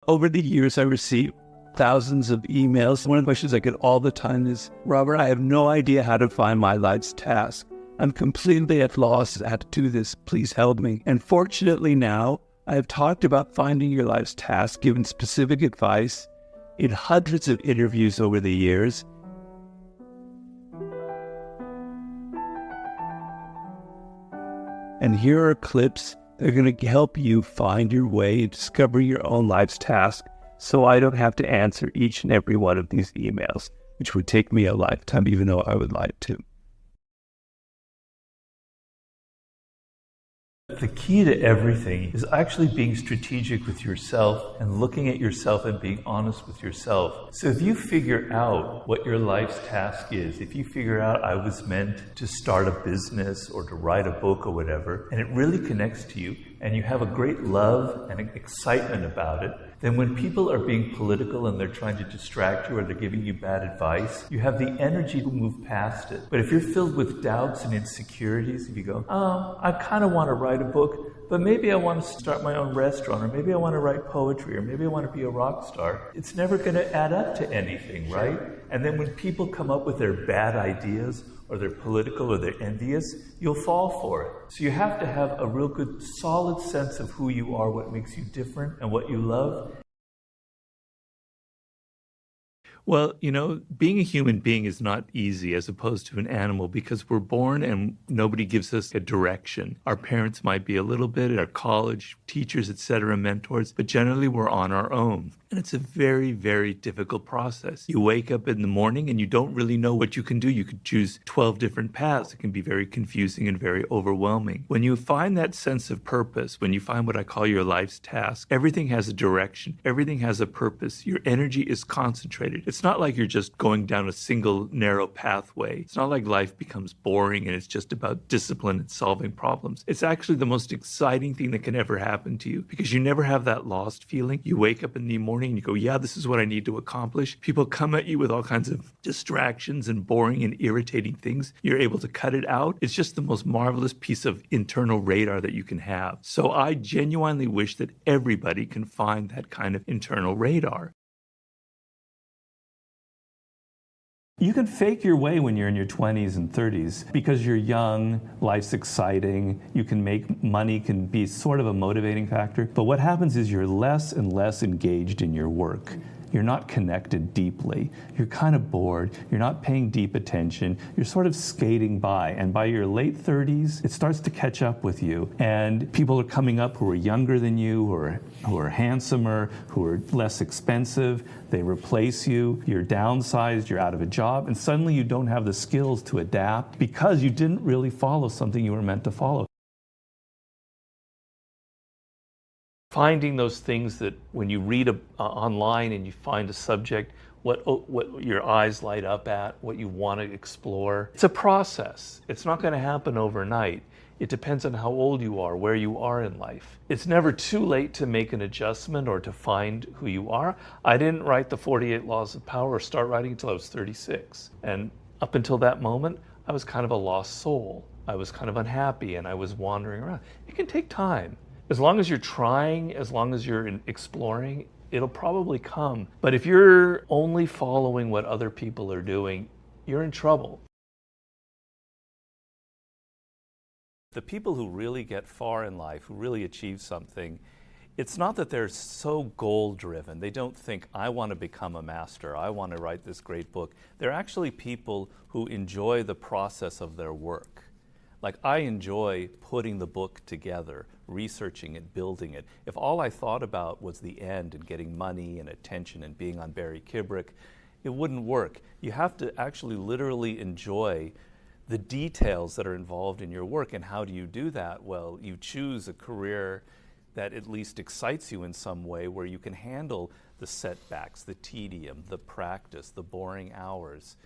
Over the years, I received thousands of emails. One of the questions I get all the time is, Robert, I have no idea how to find my life's task. I'm completely at loss how to do this. Please help me. And fortunately now, I have talked about finding your life's task, given specific advice in hundreds of interviews over the years. And here are clips that are going to help you find your way and discover your own life's task, so I don't have to answer each and every one of these emails, which would take me a lifetime, even though I would like to. The key to everything is actually being strategic with yourself and looking at yourself and being honest with yourself. So if you figure out what your life's task is, if you figure out I was meant to start a business or to write a book or whatever, and it really connects to you, and you have a great love and excitement about it, then when people are being political and they're trying to distract you or they're giving you bad advice, you have the energy to move past it. But if you're filled with doubts and insecurities, if you go, I kind of want to write a book, but maybe I want to start my own restaurant, or maybe I want to write poetry, or maybe I want to be a rock star, it's never going to add up to anything, right? And then when people come up with their bad ideas, or they're political, or they're envious, you'll fall for it. So you have to have a real good, solid sense of who you are, what makes you different, and what you love. Well, being a human being is not easy as opposed to an animal, because we're born and nobody gives us a direction. Our parents might be a little bit, our college, teachers, etc., mentors, but generally we're on our own. And it's a very, very difficult process. You wake up in the morning and you don't really know what you can do. You could choose 12 different paths. It can be very confusing and very overwhelming. When you find that sense of purpose, when you find what I call your life's task, everything has a direction. Everything has a purpose. Your energy is concentrated. It's not like you're just going down a single narrow pathway. It's not like life becomes boring and it's just about discipline and solving problems. It's actually the most exciting thing that can ever happen to you, because you never have that lost feeling. You wake up in the morning and you go, yeah, this is what I need to accomplish. People come at you with all kinds of distractions and boring and irritating things. You're able to cut it out. It's just the most marvelous piece of internal radar that you can have. So I genuinely wish that everybody can find that kind of internal radar. You can fake your way when you're in your 20s and 30s because you're young, life's exciting, you can make money, can be sort of a motivating factor. But what happens is you're less and less engaged in your work. You're not connected deeply. You're kind of bored. You're not paying deep attention. You're sort of skating by. And by your late 30s, it starts to catch up with you. And people are coming up who are younger than you, who are handsomer, who are less expensive. They replace you. You're downsized. You're out of a job. And suddenly you don't have the skills to adapt because you didn't really follow something you were meant to follow. Finding those things that when you read online and you find a subject, what your eyes light up at, what you want to explore. It's a process. It's not going to happen overnight. It depends on how old you are, where you are in life. It's never too late to make an adjustment or to find who you are. I didn't write the 48 Laws of Power or start writing until I was 36. And up until that moment, I was kind of a lost soul. I was kind of unhappy and I was wandering around. It can take time. As long as you're trying, as long as you're exploring, it'll probably come. But if you're only following what other people are doing, you're in trouble. The people who really get far in life, who really achieve something, it's not that they're so goal-driven. They don't think, I want to become a master, I want to write this great book. They're actually people who enjoy the process of their work. Like, I enjoy putting the book together, researching it, building it. If all I thought about was the end and getting money and attention and being on Barry Kubrick, it wouldn't work. You have to actually literally enjoy the details that are involved in your work. And how do you do that? Well, you choose a career that at least excites you in some way, where you can handle the setbacks, the tedium, the practice, the boring hours.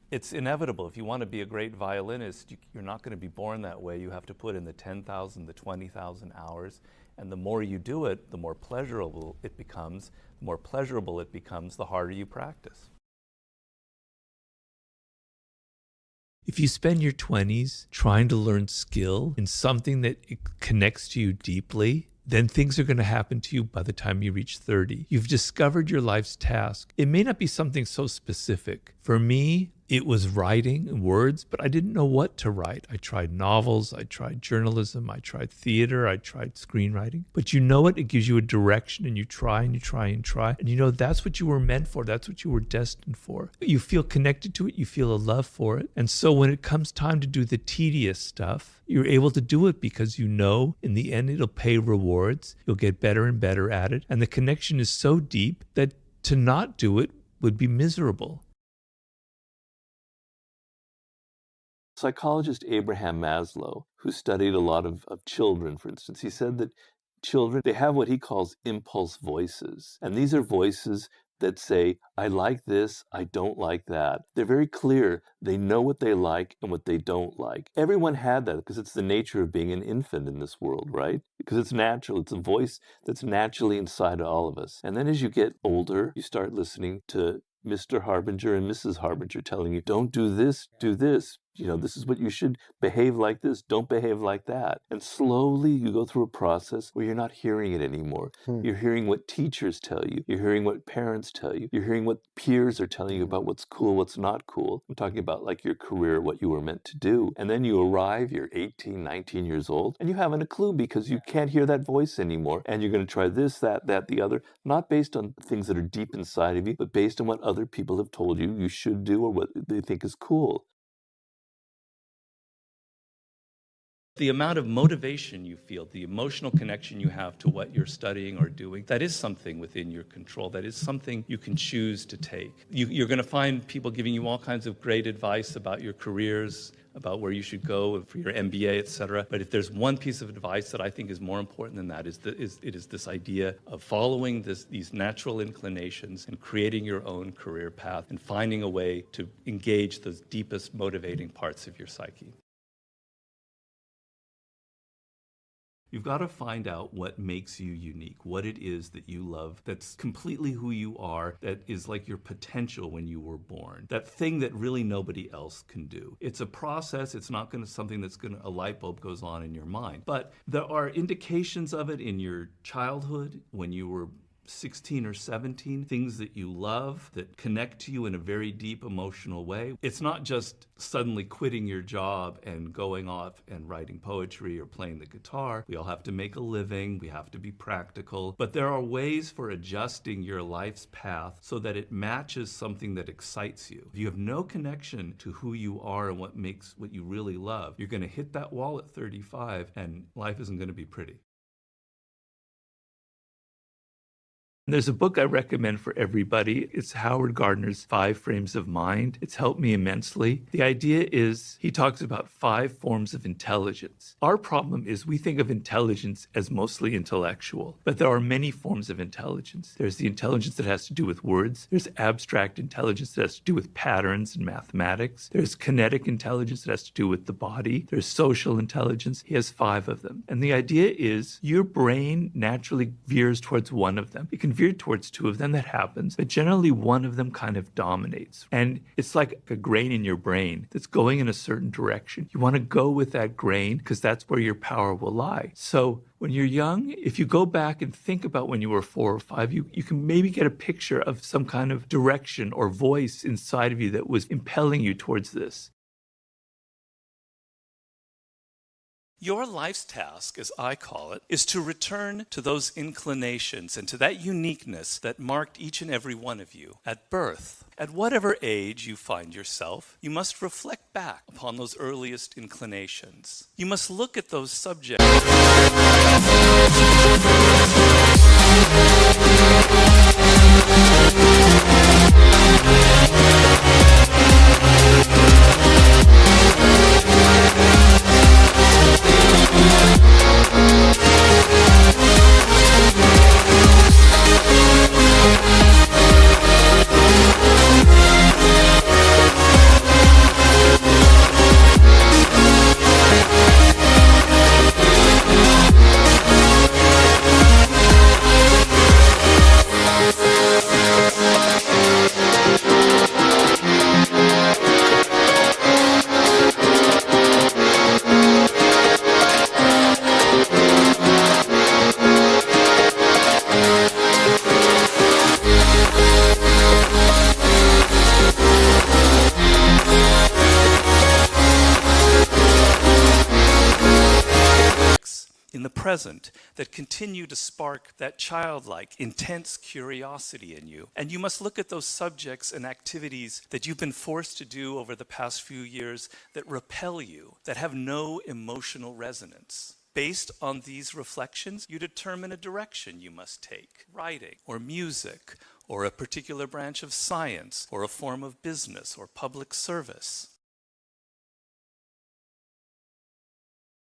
It's inevitable. If you want to be a great violinist, you're not going to be born that way. You have to put in the 10,000, the 20,000 hours. And the more you do it, the more pleasurable it becomes. The more pleasurable it becomes, the harder you practice. If you spend your 20s trying to learn skill in something that connects to you deeply, then things are going to happen to you by the time you reach 30. You've discovered your life's task. It may not be something so specific. For me, it was writing and words, but I didn't know what to write. I tried novels, I tried journalism, I tried theater, I tried screenwriting. But you know what? It gives you a direction, and you try and you try and try. And you know that's what you were meant for. That's what you were destined for. You feel connected to it. You feel a love for it. And so when it comes time to do the tedious stuff, you're able to do it because you know in the end it'll pay rewards. You'll get better and better at it. And the connection is so deep that to not do it would be miserable. Psychologist Abraham Maslow, who studied a lot of children, for instance, he said that children, they have what he calls impulse voices. And these are voices that say, I like this, I don't like that. They're very clear. They know what they like and what they don't like. Everyone had that because it's the nature of being an infant in this world, right? Because it's natural. It's a voice that's naturally inside all of us. And then as you get older, you start listening to Mr. Harbinger and Mrs. Harbinger telling you, don't do this, do this. This is what you should behave like this. Don't behave like that. And slowly you go through a process where you're not hearing it anymore. You're hearing what teachers tell you. You're hearing what parents tell you. You're hearing what peers are telling you about what's cool, what's not cool. I'm talking about like your career, what you were meant to do. And then you arrive, you're 18, 19 years old, and you haven't a clue because you can't hear that voice anymore. And you're going to try this, that, the other, not based on things that are deep inside of you, but based on what other people have told you you should do or what they think is cool. The amount of motivation you feel, the emotional connection you have to what you're studying or doing, that is something within your control. That is something you can choose to take. You're going to find people giving you all kinds of great advice about your careers, about where you should go for your MBA, et cetera. But if there's one piece of advice that I think is more important than that, it is this idea of following these natural inclinations and creating your own career path and finding a way to engage those deepest motivating parts of your psyche. You've got to find out what makes you unique, what it is that you love, that's completely who you are, that is like your potential when you were born, that thing that really nobody else can do. It's a process. It's not going to something that's going to, a light bulb goes on in your mind. But there are indications of it in your childhood when you were 16 or 17, things that you love that connect to you in a very deep emotional way. It's not just suddenly quitting your job and going off and writing poetry or playing the guitar. We all have to make a living. We have to be practical. But there are ways for adjusting your life's path so that it matches something that excites you. If you have no connection to who you are and what makes what you really love, you're going to hit that wall at 35 and life isn't going to be pretty. There's a book I recommend for everybody. It's Howard Gardner's 5 Frames of Mind. It's helped me immensely. The idea is he talks about 5 forms of intelligence. Our problem is we think of intelligence as mostly intellectual, but there are many forms of intelligence. There's the intelligence that has to do with words. There's abstract intelligence that has to do with patterns and mathematics. There's kinetic intelligence that has to do with the body. There's social intelligence. He has 5 of them. And the idea is your brain naturally veers towards one of them. It can veer towards 2 of them, that happens, but generally one of them kind of dominates. And it's like a grain in your brain that's going in a certain direction. You want to go with that grain because that's where your power will lie. So when you're young, if you go back and think about when you were 4 or 5, you can maybe get a picture of some kind of direction or voice inside of you that was impelling you towards this. Your life's task, as I call it, is to return to those inclinations and to that uniqueness that marked each and every one of you at birth. At whatever age you find yourself, you must reflect back upon those earliest inclinations. You must look at those subjects. in the present that continue to spark that childlike, intense curiosity in you. And you must look at those subjects and activities that you've been forced to do over the past few years that repel you, that have no emotional resonance. Based on these reflections, you determine a direction you must take: writing, or music, or a particular branch of science, or a form of business or public service.